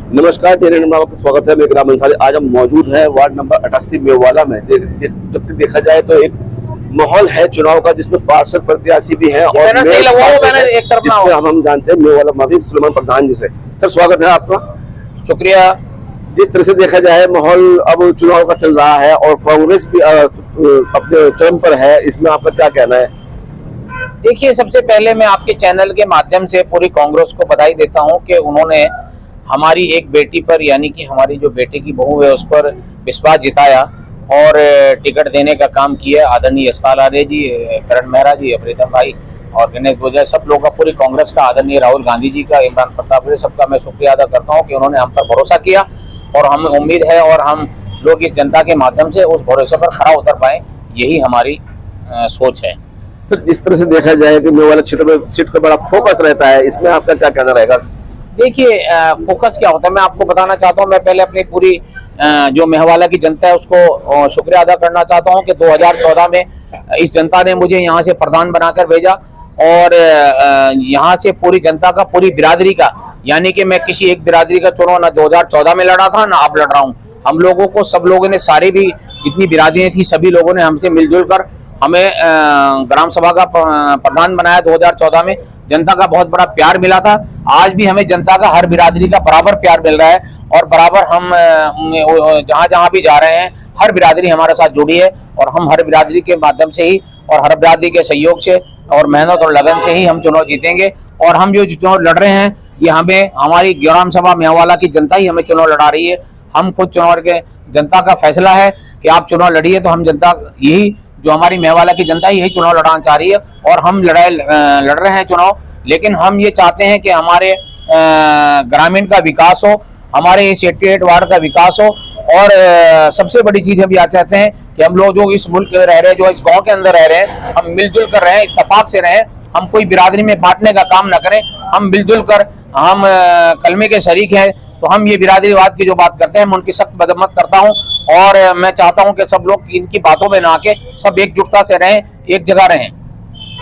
नमस्कार, मेरा नाम आपका स्वागत है। मैं ग्राम अंसारी। आज हम मौजूद हैं वार्ड नंबर 88 मेवाला में। जब देखा जाए तो एक माहौल है चुनाव का, जिसमें पार्षद प्रत्याशी भी हैं और जिसमें हम जानते हैं मेवाला माफी सुलेमान प्रधान जी से। सर, स्वागत है आपका। शुक्रिया। जिस तरह से देखा जाए माहौल अब चुनाव का चल रहा है और कांग्रेस भी अपने चरम पर है, इसमें आपका क्या कहना है? देखिए, सबसे पहले मैं आपके चैनल के माध्यम से पूरी कांग्रेस को बधाई देता हूं कि उन्होंने हमारी एक बेटी पर, यानी कि हमारी जो बेटे की बहू है उस पर विश्वास जिताया और टिकट देने का काम किया। आदरणीय यशपाल आर्य जी, करण मेहरा जी, प्रीतम भाई और गणेश गोजर, सब लोग का, पूरी कांग्रेस का, आदरणीय राहुल गांधी जी का, इमरान प्रताप जी, सबका मैं शुक्रिया अदा करता हूँ कि उन्होंने हम पर भरोसा किया और हमें उम्मीद है और हम लोग इस जनता के माध्यम से उस भरोसे पर खरा उतर पाए, यही हमारी सोच है। तो जिस तरह से देखा जाए कि मेवाला क्षेत्र में सीट का बड़ा फोकस रहता है, इसमें आपका क्या कहना रहेगा? देखिए, फोकस क्या होता है मैं आपको बताना चाहता हूं। मैं पहले अपनी पूरी जो मेवाला की जनता है उसको शुक्रिया अदा करना चाहता हूं कि 2014 में इस जनता ने मुझे यहां से प्रधान बनाकर भेजा और यहां से पूरी जनता का, पूरी बिरादरी का, यानी कि मैं किसी एक बिरादरी का चुनाव ना 2014 में लड़ा था ना अब लड़ रहा हूँ। हम लोगों को, सब लोगों ने, सारी भी जितनी बिरादरियां थी सभी लोगों ने हमसे मिलजुल कर हमें ग्राम सभा का प्रधान बनाया। 2014 में जनता का बहुत बड़ा प्यार मिला था। आज भी हमें जनता का, हर बिरादरी का बराबर प्यार मिल रहा है और बराबर हम जहां जहां भी जा रहे हैं हर बिरादरी हमारे साथ जुड़ी है और हम हर बिरादरी के माध्यम से ही और हर बिरादरी के सहयोग से और मेहनत और लगन से ही हम चुनाव जीतेंगे। और हम जो चुनाव लड़ रहे हैं ये हमें, हमारी ग्राम सभा मेवाला की जनता ही हमें चुनाव लड़ा रही है। हम खुद चुनाव के, जनता का फैसला है कि आप चुनाव लड़िए, तो हम जनता, यही जो हमारी मेवाला की जनता यही चुनाव लड़ाना चाह रही है और हम लड़ रहे हैं चुनाव। लेकिन हम ये चाहते हैं कि हमारे ग्रामीण का विकास हो, हमारे इस 88 वार्ड का विकास हो और सबसे बड़ी चीज हम यह चाहते हैं कि हम लोग जो इस मुल्क में रह रहे हैं, जो इस गांव के अंदर रह रहे हैं, हम मिलजुल कर रहें, इत्तेफाक से रहें। हम कोई बिरादरी में बांटने का काम न करें, हम मिलजुल कर, हम कलमे के शरीक हैं, तो हम ये बिरादरीवाद की जो बात करते हैं मैं उनकी सख्त मजम्मत करता हूं और मैं चाहता हूं कि सब लोग इनकी बातों में ना आके सब एकजुटता से रहें, एक जगह रहें।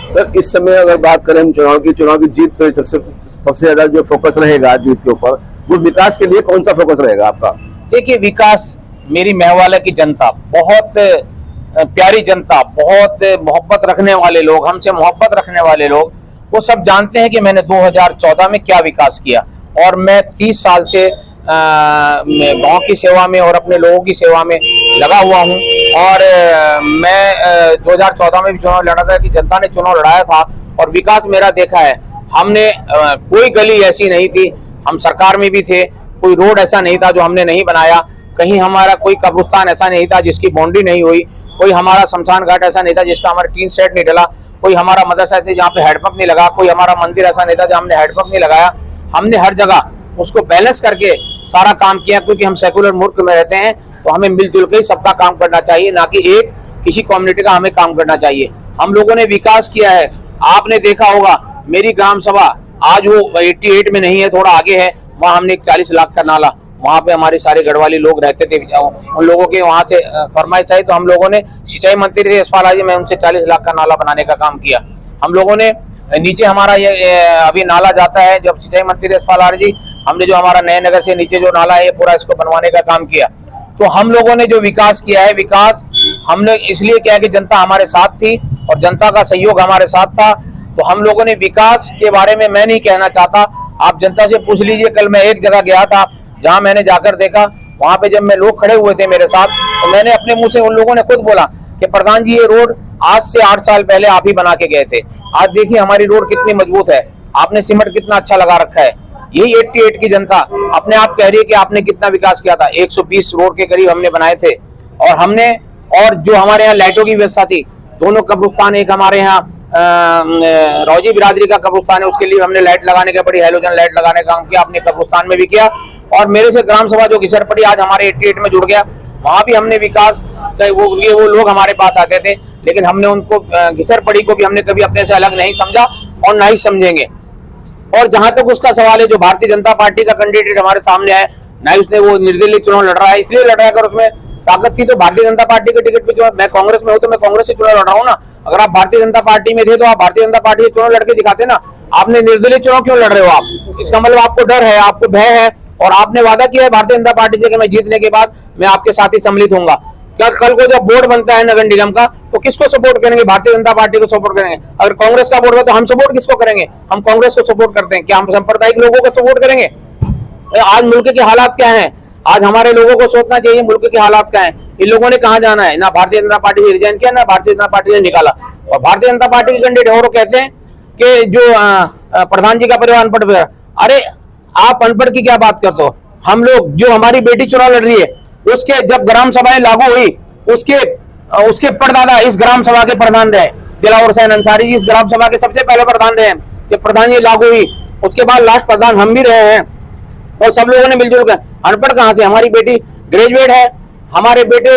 सर, इस समय अगर बात करें हम चुनाव की जीत पर सबसे ज्यादा जो फोकस रहेगा जीत के ऊपर, वो विकास के लिए कौन सा फोकस रहेगा आपका? देखिए, विकास, मेरी मेवाला की जनता बहुत प्यारी जनता, बहुत मोहब्बत रखने वाले लोग, हमसे मोहब्बत रखने वाले लोग, वो सब जानते हैं कि मैंने 2014 में क्या विकास किया और मैं 30 साल से गांव की सेवा में और अपने लोगों की सेवा में लगा हुआ हूं। और मैं 2014 में भी चुनाव लड़ा था कि जनता ने चुनाव लड़ाया था और विकास मेरा देखा है। हमने कोई गली ऐसी नहीं थी, हम सरकार में भी थे, कोई रोड ऐसा नहीं था जो हमने नहीं बनाया, कहीं हमारा कोई कब्रिस्तान ऐसा नहीं था जिसकी बाउंड्री नहीं हुई, कोई हमारा शमशान घाट ऐसा नहीं था जिसका हमारा टीन सेट नहीं डला, कोई हमारा मदरसा ऐसे जहाँ पे हेडपंप नहीं लगा, कोई हमारा मंदिर ऐसा नहीं था जहाँ हमने हेडपंप नहीं लगाया। हमने हर जगह उसको बैलेंस करके सारा काम किया, क्योंकि हम सेकुलर मुल्क में रहते हैं तो हमें मिलजुल के ही सबका काम करना चाहिए, ना कि एक किसी कम्युनिटी का हमें काम करना चाहिए। हम लोगों ने विकास किया है, आपने देखा होगा मेरी ग्राम सभा आज वो 88 में नहीं है, थोड़ा आगे है, वहाँ हमने एक 40 लाख का नाला, वहाँ पे हमारे सारे गढ़वाली लोग रहते थे, उन लोगों के वहाँ से फरमाइश आई तो हम लोगों ने, सिंचाई मंत्री थे यशपाल आर्य, मैं उनसे 40 लाख का नाला बनाने का काम किया। हम लोगों ने नीचे हमारा ये अभी नाला जाता है, जब सिंचाई मंत्री यशपाल आर्य जी, हमने जो हमारा नए नगर से नीचे जो नाला है पूरा इसको बनवाने का काम किया। तो हम लोगों ने जो विकास किया है, विकास हमने इसलिए किया कि जनता हमारे साथ थी और जनता का सहयोग हमारे साथ था। तो हम लोगों ने विकास के बारे में मैं नहीं कहना चाहता, आप जनता से पूछ लीजिए। कल मैं एक जगह गया था जहां मैंने जाकर देखा, वहां पे जब मैं लोग खड़े हुए थे मेरे साथ, तो मैंने अपने मुंह से, उन लोगों ने खुद बोला कि प्रधान जी ये रोड आज से 8 साल पहले आप ही बना के गए थे, आज देखिए हमारी रोड कितनी मजबूत है, आपने सीमेंट कितना अच्छा लगा रखा है। यही 88 की जनता अपने आप कह रही है कि आपने कितना विकास किया था। 120 रोड के करीब हमने बनाए थे और हमने, और जो हमारे यहाँ लाइटों की व्यवस्था थी, दोनों कब्रिस्तान, एक हमारे यहाँ रौजी बिरादरी का कब्रिस्तान है, उसके लिए हमने लाइट लगाने का, बड़ी हेलोजन लाइट लगाने का काम किया, अपने कब्रिस्तान में भी किया। और मेरे से ग्राम सभा जो घिसर पड़ी आज हमारे 88 में जुड़ गया, वहां भी हमने विकास, वो लोग हमारे पास आते थे लेकिन हमने उनको, घिसर पड़ी को भी हमने कभी अपने से अलग नहीं समझा और ना ही समझेंगे। और जहां तक उसका सवाल है, जो भारतीय जनता पार्टी का कैंडिडेट हमारे सामने है, ना उसने वो निर्दलीय चुनाव लड़ रहा है, इसलिए लड़ रहा है, अगर उसमें ताकत थी तो भारतीय जनता पार्टी के टिकट पे, जो मैं कांग्रेस में हूं तो मैं कांग्रेस से चुनाव लड़ रहा हूँ ना। अगर आप भारतीय जनता पार्टी में थे तो आप भारतीय जनता पार्टी से चुनाव लड़के दिखाते ना। आपने निर्दलीय चुनाव क्यों लड़ रहे हो आप? इसका मतलब आपको डर है, आपको भय है और आपने वादा किया है भारतीय जनता पार्टी से कि मैं जीतने के बाद मैं आपके साथ ही सम्मिलित होऊंगा। क्या कल को जब बोर्ड बनता है नगर निगम का तो किसको सपोर्ट करेंगे? भारतीय जनता पार्टी को सपोर्ट करेंगे। अगर कांग्रेस का बोर्ड है तो हम सपोर्ट किसको करेंगे? हम कांग्रेस को सपोर्ट करते हैं। क्या हम सांप्रदायिक लोगों को सपोर्ट करेंगे? आज मुल्क के हालात क्या हैं? आज हमारे लोगों को सोचना चाहिए मुल्क के हालात क्या हैं। इन लोगों ने कहां जाना है? ना भारतीय जनता पार्टी से रिजाइन किया, ना भारतीय जनता पार्टी ने निकाला। और भारतीय जनता पार्टी के कैंडिडेट और कहते हैं कि जो प्रधान जी का परिवार अनपढ़। अरे आप अनपढ़ की क्या बात करते हो? हम लोग, जो हमारी बेटी चुनाव लड़ रही है, उसके जब ग्राम सभाएं लागू हुई, उसके परदादा इस ग्राम सभा के प्रधान रहे। दिलावर हुसैन अंसारी जी इस ग्राम सभा के सबसे पहले प्रधान रहे। जब प्रधान जी लागू हुई उसके बाद लास्ट प्रधान हम भी रहे हैं। और सब लोगों ने मिलजुल कर, अनपढ़ कहां से? हमारी बेटी ग्रेजुएट है, हमारे बेटे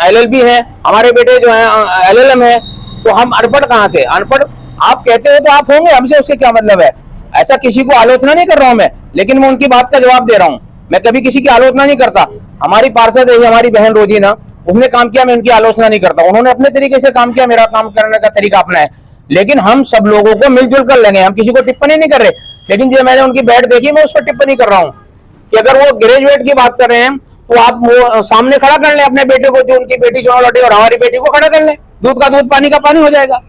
एलएलबी है, हमारे बेटे जो है एलएलएम है, तो हम अनपढ़ कहां से? अनपढ़ आप कहते हो तो आप होंगे, हमसे उसके क्या मतलब है? ऐसा किसी को आलोचना नहीं कर रहा हूं मैं, लेकिन मैं उनकी बात का जवाब दे रहा हूं। मैं कभी किसी की आलोचना नहीं करता। हमारी पार्षद है, हमारी बहन रोजीना, उसने काम किया, मैं उनकी आलोचना नहीं करता। उन्होंने अपने तरीके से काम किया, मेरा काम करने का तरीका अपना है। लेकिन हम सब लोगों को मिलजुल कर लेंगे, हम किसी को टिप्पणी नहीं कर रहे। लेकिन जो मैंने उनकी बैठ देखी, मैं उस पर टिप्पणी कर रहा हूं कि अगर वो ग्रेजुएट की बात कर रहे हैं तो आप वो सामने खड़ा कर लें अपने बेटे को, जो उनकी बेटी चुनाव लड़े, और हमारी बेटी को खड़ा कर लें। दूध का दूध, पानी का पानी हो जाएगा।